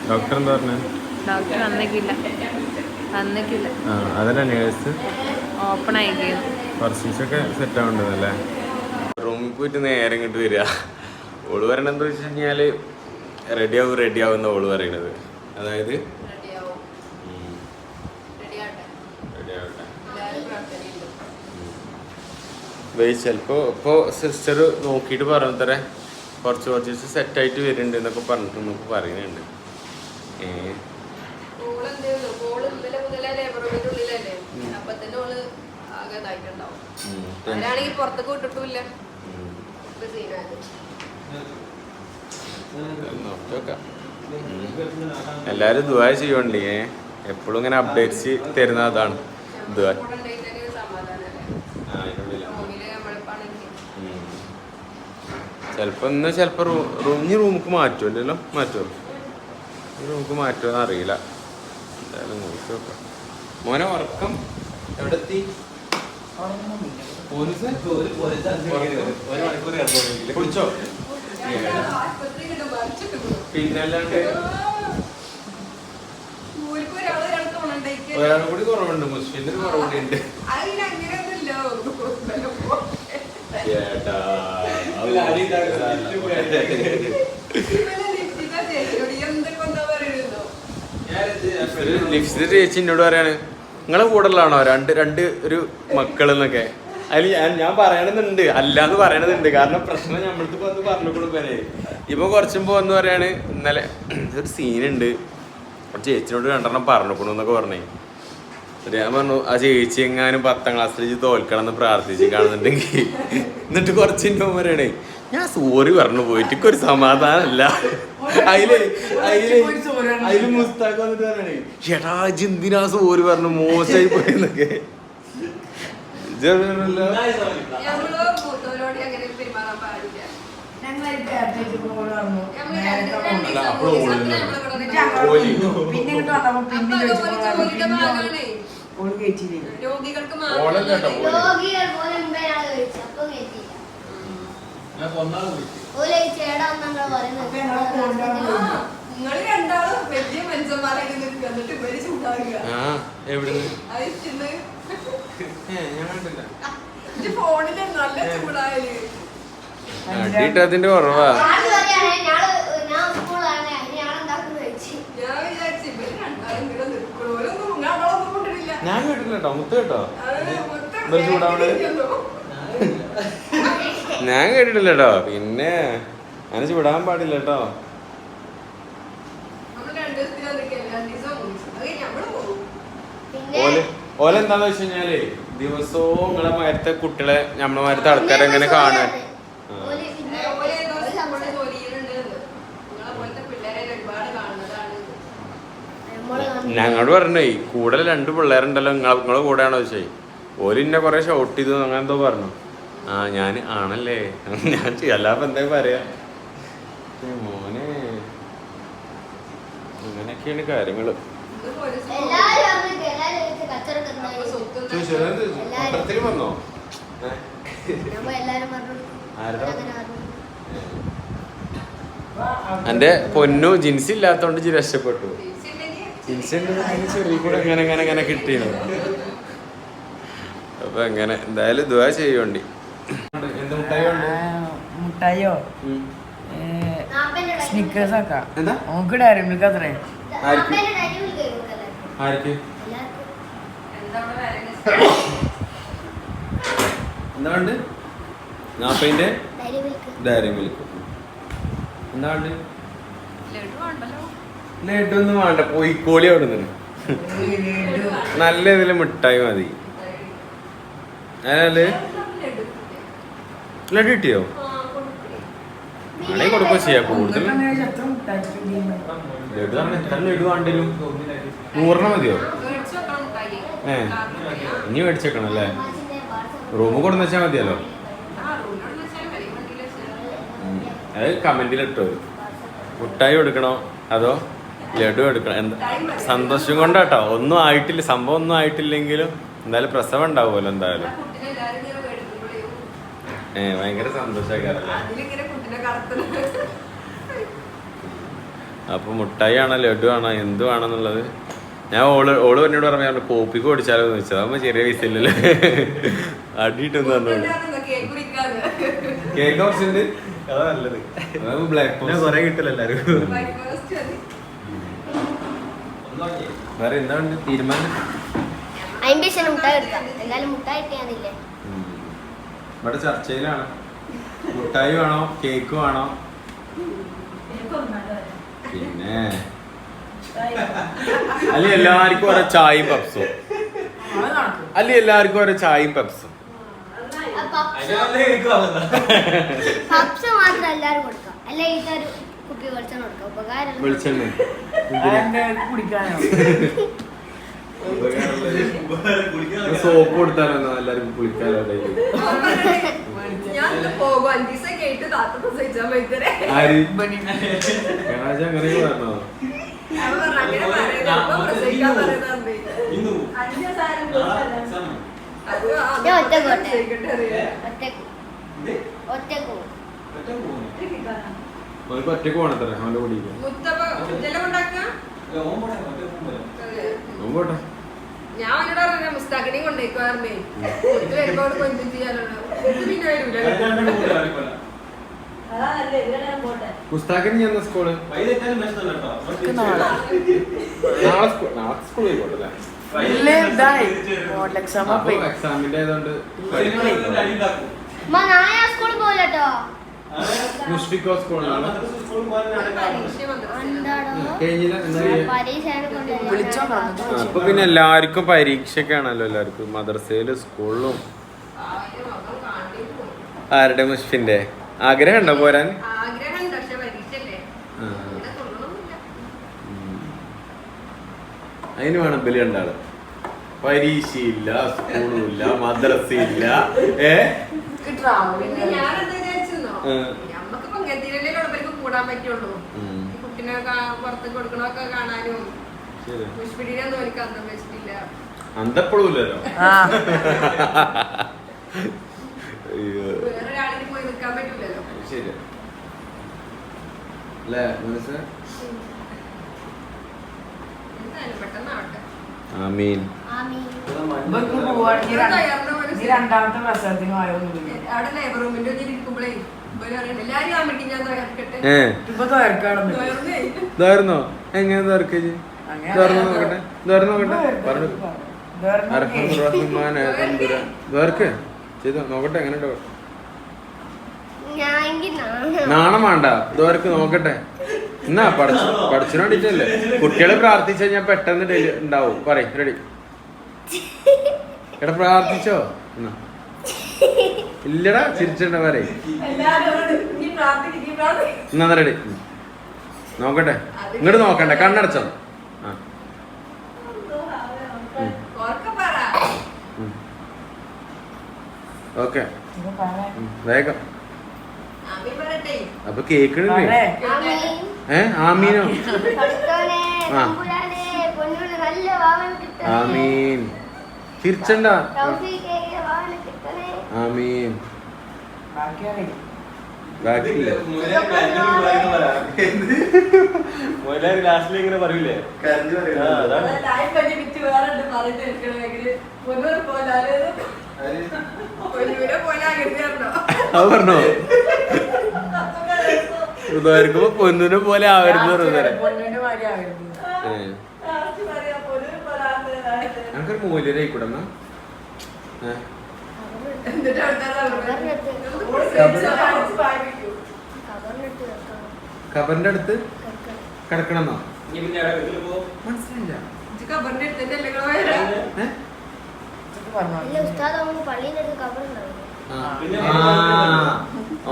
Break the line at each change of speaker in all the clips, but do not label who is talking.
Doctor എന്താ പറഞ്ഞ?
Doctor വന്നിട്ടില്ല.
അതല്ല നേഴ്സ്
ഓപ്പൺ ആയിരിക്കും.
കുറച്ചൊക്കെ സെറ്റ് ആവണ്ടല്ലേ? റൂമിൽ പോയിട്ട് നേരെ ഇങ്ങോട്ട് വരിക. ഓള് പറയണെന്താ വെച്ച് കഴിഞ്ഞാൽ റെഡി ആവുന്ന ഓള് പറയണത്. അതായത് ചിലപ്പോൾ ഇപ്പോൾ സിസ്റ്റർ നോക്കിയിട്ട് പറഞ്ഞത്രേ കുറച്ച് ദിവസം സെറ്റായിട്ട് വരുന്നുണ്ട് എന്നൊക്കെ പറഞ്ഞിട്ട് നമുക്ക് പറയുന്നുണ്ട്. എല്ലാരും ദുആ ചെയ്യണ്ടേ? എപ്പോഴും ഇങ്ങനെ അപ്ഡേറ്റ്സ് തരുന്ന അതാണ് ദുആ. ചിലപ്പോ റൂമിക്ക് മാറ്റുമല്ലോ. റൂമിക്ക് മാറ്റുമെന്ന് അറിയില്ല. എന്തായാലും നോക്കി നോക്കാം. മോനെ ഉറക്കം എവിടെ എത്തി? കുടിച്ചോ? പിന്നല്ലാണ്ട് ഒരാളും കൂടി കുറവുണ്ട്. മുസ്ലിമിന്റെ ഒരു കുറവുണ്ട്. ലിപ്സ്റ്റിക് ചേച്ചി എന്നോട് പറയാണ് നിങ്ങളെ കൂടെ ഉള്ളതാണോ രണ്ട് ഒരു മക്കളെന്നൊക്കെ. അതിൽ ഞാൻ പറയണമെന്നുണ്ട്, അല്ലാന്ന് പറയണതുണ്ട്. കാരണം പ്രശ്നം നമ്മൾക്ക് വന്ന് പറഞ്ഞുകൊടുക്കും. ഇപ്പൊ കുറച്ചും പോന്ന് പറയാണ് ഇന്നലെ ഒരു സീനുണ്ട്, ചേച്ചിനോട് രണ്ടെണ്ണം പറഞ്ഞുകൊടുക്കും എന്നൊക്കെ പറഞ്ഞേ. ഞാൻ പറഞ്ഞു ആ ചേച്ചി എങ്ങാനും 10ാം ക്ലാസ്സിൽ തോൽക്കണം എന്ന് പ്രാർത്ഥിച്ച് കാണുന്നുണ്ടെങ്കിൽ. എന്നിട്ട് കുറച്ചിൻ്റെ പറയണേ ഞാൻ സോറി പറഞ്ഞു പോയിട്ട് ഒരു സമാധാനമല്ല. അതില് മുസ്താഖ് വന്നിട്ട് പറയണേ ചേട്ടാ എന്തിനാ സോറി പറഞ്ഞു, മോശമായി പോയെന്നൊക്കെ. അതിന്റെ കുറവാ. ഞാൻ കേട്ടില്ല കേട്ടോ, മുത്ത് കേട്ടോ. ഞാൻ കേട്ടിട്ടില്ല കേട്ടോ. പിന്നെ അങ്ങനെ ചൂടാൻ പാടില്ല കേട്ടോ. ഓല എന്താന്ന് വെച്ച് കഴിഞ്ഞാല് ദിവസവും നിങ്ങളെ മാരത്തെ കുട്ടികളെ നമ്മളെ മാരത്തെ ആൾക്കാരെ എങ്ങനെ കാണാൻ. ഞങ്ങളോട് പറഞ്ഞേ കൂടെ 2 പിള്ളേരുണ്ടല്ലോ നിങ്ങളെ കൂടെയാണോ ചോദിച്ചേ. ഓലിന്നെ കൊറേ ഷോട്ട് ചെയ്തു അങ്ങനെ എന്തോ പറഞ്ഞു. ഞാൻ ആണല്ലേ ഞാൻ അല്ലാപ്പൊ എന്താ പറയാ. മോനെ അങ്ങനെയൊക്കെയാണ് കാര്യങ്ങള്. പത്രത്തിൽ വന്നോ? എന്റെ പൊന്നു ജിൻസ് ഇല്ലാത്തോണ്ട് രക്ഷപ്പെട്ടു. ജിൻസിന്റെ ചെറിയ കൂടെ അങ്ങനെ കിട്ടിയത്. അപ്പൊ അങ്ങനെ എന്തായാലും ദുആ ചെയ്യോണ്ടി. എന്ത്
മുട്ടായോ സ്നിക്കേഴ്സ് ആക്കാം. നമുക്ക് ഡയറി മിൽക്ക് അത്രേ.
എന്താ ഉണ്ട്? നാപ്പതിന്റെ ഡയറി മിൽക്ക് എന്താ ഉണ്ട്? ലഡൊന്നും വേണ്ട, പോയിക്കോളി അവിടെ നിന്ന്. നല്ല ഇതില് മിഠായി മതി. അതിനാല് ലഡു കിട്ടിയോ? ആണെങ്കിൽ കൊടുക്കുക ചെയ്യാം. കൂടുതൽ ലഡു എത്ര ലഡു വേണ്ടലും 100 മതിയോ? ഇനി മേടിച്ചേക്കണം അല്ലേ? റൂമ് കൊടുന്ന് വെച്ചാൽ മതിയല്ലോ. അത് കമന്റിലിട്ടോ. മുട്ടായി കൊടുക്കണോ അതോ ലഡു എടുക്കണം? എന്താ സന്തോഷം കൊണ്ടാട്ടോ. ഒന്നും ആയിട്ടില്ല, സംഭവം ഒന്നും ആയിട്ടില്ലെങ്കിലും എന്തായാലും പ്രസവം ഉണ്ടാവുമല്ലോ എന്തായാലും. ഭയങ്കര സന്തോഷക്കാരല്ലേ? അപ്പൊ മുട്ടായി ആണോ ലഡു ആണോ എന്ത് വേണമെന്നുള്ളത് ഞാൻ ഓള് എന്നോട് പറഞ്ഞു കോപ്പിക്ക് ഓടിച്ചാലോ എന്ന് വെച്ചത് അതാകുമ്പോ ചെറിയ പൈസ ഇല്ലല്ലോ അടിയിട്ടെന്ന് പറഞ്ഞോളൂ കേക്ക് ഓപ്ഷൻ്റെ അതാ നല്ലത് അതാകുമ്പോ ബ്ലാക്ക് കൊറേ കിട്ടില്ല എല്ലാരും വേറെ എന്താണ് തീരുമാനം ഇവിടെ ചർച്ചയിലാണ് മുട്ടായി വേണോ കേക്ക് വേണോ പിന്നെ അല്ലെ എല്ലാവർക്കും ഓരോ ചായയും പപ്സും അല്ലെ എല്ലാവർക്കും ഓരോ ചായയും പപ്സും വെളിച്ചെണ്ണ സോപ്പ് കൊടുത്താലോ എല്ലാവർക്കും കുളിക്കാലോ ആര് അങ്ങനെ പറഞ്ഞോ ഒറ്റക്ക് പോണത്ര അവന്റെ കൂടിയില്ല പോട്ടെ
ഞാൻ അവനോട് പറഞ്ഞ മുസ്താഖിനെയും കൊണ്ടേക്കുവാറുണ്ടേ വരുമ്പോ കൊഞ്ചും ചെയ്യാനുണ്ടോ പിന്നെ വരൂല
മുസ്താഖിന് ചെന്ന സ്കൂള് നാളെ സ്കൂളിൽ പോയിക്കോട്ടല്ലേ എക്സാമിന്റെ ആയതുകൊണ്ട് മുഷ്ഫിക്കോ സ്കൂളിലാണ് അപ്പൊ പിന്നെ എല്ലാവർക്കും പരീക്ഷയൊക്കെ ആണല്ലോ എല്ലാവർക്കും മദ്രസയിലും സ്കൂളിലും ആരുടെ മുഷ്ഫിന്റെ ആഗ്രഹം ഉണ്ടോ പോരാൻ അതിന് വേണം ബലി ഉണ്ടാള് പരീക്ഷയില്ല സ്കൂളുമില്ല മദ്രസയില്ല
നമ്മക്കിപ്പോ ഗതിയിലല്ലേ കൂടാൻ പറ്റുള്ളൂ കുട്ടിനെ പുറത്ത് കൊടുക്കണൊക്കെ കാണാനും മുഷ്പിടിനെ തോന്നിക്ക് അന്തം വെച്ചിട്ടില്ല
അന്തപ്പോഴുമില്ലല്ലോ
വേറെ ആളിന് പോയി നിൽക്കാൻ പറ്റൂലല്ലോ
ശരി അല്ലേ
പെട്ടെന്നാവട്ടെ
ആമീൻ
രണ്ടാമത്തെ പ്രസവത്തിന്
അവിടെ ലേബർ റൂമിന്റെ ഇരിക്കുമ്പോഴേ എല്ലാരും ആ മീറ്റിംഗ് ഞാൻ തകർക്കട്ടെ
ഇപ്പൊ തകർക്കാണെന്ന്
ഇതായിരുന്നോ എങ്ങനെ തകർക്കേ തുറന്നു നോക്കട്ടെ തുറന്നു നോക്കട്ടെ പറഞ്ഞു വേർക്ക് ചെയ്തോ നോക്കട്ടെ എങ്ങനെ നാണം വേണ്ട ഇതുവർക്ക് നോക്കട്ടെ എന്നാ പഠിച്ചിന് വേണ്ടിട്ടല്ലേ കുട്ടികള് പ്രാർത്ഥിച്ചു കഴിഞ്ഞാൽ പെട്ടെന്ന് ഉണ്ടാവും പറയും റെഡി എടാ പ്രാർത്ഥിച്ചോ എന്നാ ഇല്ലടാ ചിരിച്ചിട്ടുണ്ട പറയും എന്നാ റെഡി നോക്കട്ടെ ഇങ്ങോട്ട് നോക്കണ്ടേ കണ്ണടച്ചോ ആ ഓക്കെ വേഗം അപ്പൊ കേക്കണില്ലേ ആമീനോ ആമീൻ ചിരിച്ചണ്ട ആമീൻ ബാക്കിയില്ല ലാസ്റ്റിൽ ഇങ്ങനെ പറയൂലേ അത് പറഞ്ഞോ ഇതായിരിക്കുമ്പോ പൊന്നിനെ പോലെ ആവരുത് ഞങ്ങൾക്കൊരു മൂല്യരായിക്കൂടെ എന്നാ ഖബറിന്റെ അടുത്ത് കിടക്കണമെന്നോ മനസ്സിലായില്ല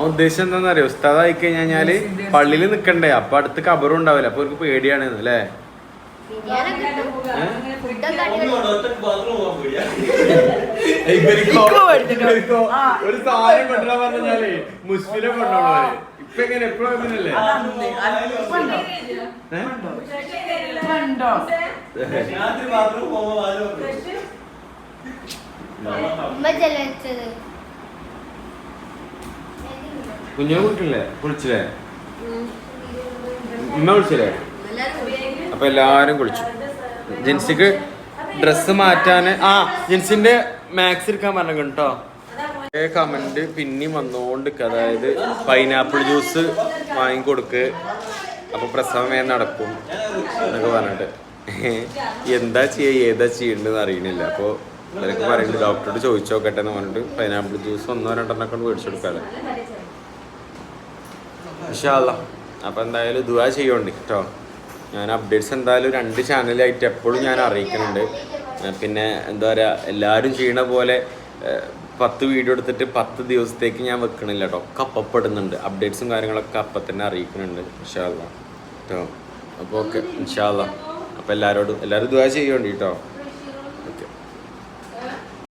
ഉദ്ദേശം എന്താന്നറിയോ ഉസ്താദ് ആയി കഴിഞ്ഞാല് പള്ളിയിൽ നിക്കണ്ടേ അപ്പൊ അടുത്ത് ഖബറും ഉണ്ടാവില്ല അപ്പൊ അവർക്ക് പേടിയാണ് അല്ലേ ഒരു സാധനം കൊണ്ടുവരാൻ പറഞ്ഞാലേ മുസ്ലിനെ കൊണ്ടുപോകണേ ഇപ്പൊ എങ്ങനെ എപ്പോഴും അങ്ങനല്ലേ കുഞ്ഞു കുട്ടില്ലേ കുളിച്ചില്ലേ ഉമ്മ വിളിച്ചില്ലേ?
എല്ലാരും കൂടി.
അപ്പൊ എല്ലാരും കുളിച്ചു. ജിൻസിക്ക് ഡ്രസ്സ് മാറ്റാന് ജിൻസിന്റെ മാക്സ് എടുക്കാൻ പറഞ്ഞു കേട്ടോ. കമന്റ് പിന്നെയും വന്നോണ്ടിരിക്ക, അതായത് പൈനാപ്പിൾ ജ്യൂസ് വാങ്ങിക്കൊടുക്ക് അപ്പൊ പ്രസവമേ നടക്കും എന്നൊക്കെ പറഞ്ഞിട്ട് എന്താ ചെയ്യുക ഏതാ ചെയ്യണ്ടെന്ന് അറിയണില്ല. അപ്പോൾ അവരൊക്കെ പറയുന്നുണ്ട് ഡോക്ടറോട് ചോദിച്ചു നോക്കട്ടെ എന്ന് പറഞ്ഞിട്ട് പൈനാപ്പിൾ ജ്യൂസ് 1-2 കൊണ്ട് മേടിച്ചു കൊടുക്കാല്ലേ ഇൻഷാ അല്ലാ. അപ്പോൾ എന്തായാലും ദുആ ചെയ്യോണ്ട് കേട്ടോ. ഞാൻ അപ്ഡേറ്റ്സ് എന്തായാലും 2 ചാനലായിട്ട് എപ്പോഴും ഞാൻ അറിയിക്കുന്നുണ്ട്. പിന്നെ എന്താ പറയുക, എല്ലാവരും ചെയ്യണ പോലെ 10 വീഡിയോ എടുത്തിട്ട് 10 ദിവസത്തേക്ക് ഞാൻ വെക്കണില്ല കേട്ടോ. ഒക്കെ അപ്പപ്പെടുന്നുണ്ട്, അപ്ഡേറ്റ്സും കാര്യങ്ങളൊക്കെ അപ്പം തന്നെ അറിയിക്കുന്നുണ്ട് ഇൻഷാ അല്ലാ കേട്ടോ. അപ്പോൾ ഓക്കെ ഇൻഷാ അല്ലാ. അപ്പോൾ എല്ലാവരും ദുആ ചെയ്യോണ്ട് കേട്ടോ.